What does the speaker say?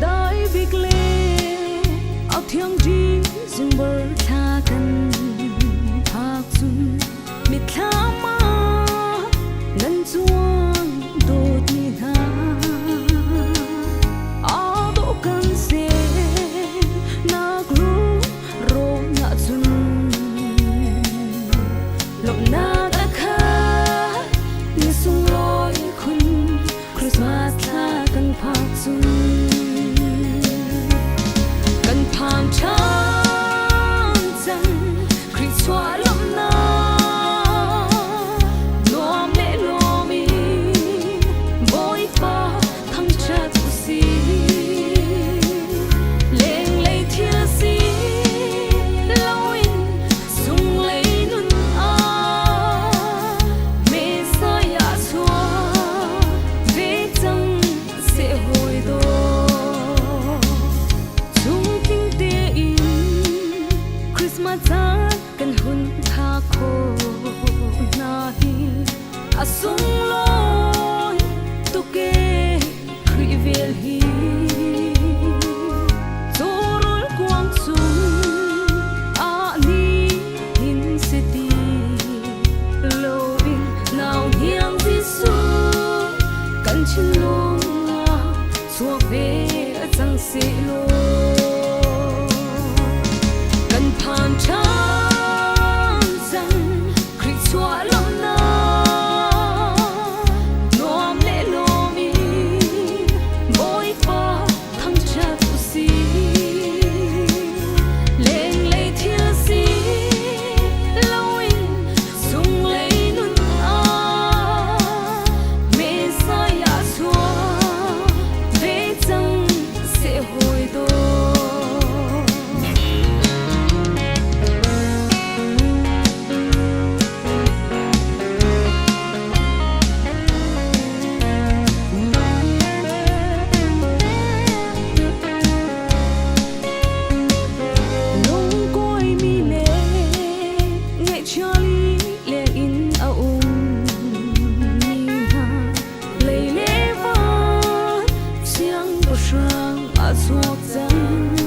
đói việc lê áo thiêng đi dừng bờ tha cần hạc sun mít thama nan chuang đột ni ha áo độ cần se na glu ro na chun lộc na đã khá như sung lối khun Christmas tha cần hạc sun cần phàm trắng dần khi xóa lắm na loam lệ lomi bôi pha thăng chát si lên lấy thiên si lâu in sung lấy nun a mê sa ya xóa về chân sẽ hồi đô Christmas kan hun tha ko na hi asung loi to ke rivel hi zorul kwang sung a ni hin city loving now hiang jisu kan chin long so ve chang se lo phàm trắng dần khi xóa lắm na loam lệ lomi bôi pha thăng chát si lên lấy thiên si lâu in sung lấy nun a mê sa ya xóa về chân sẽ hồi đô suốt dần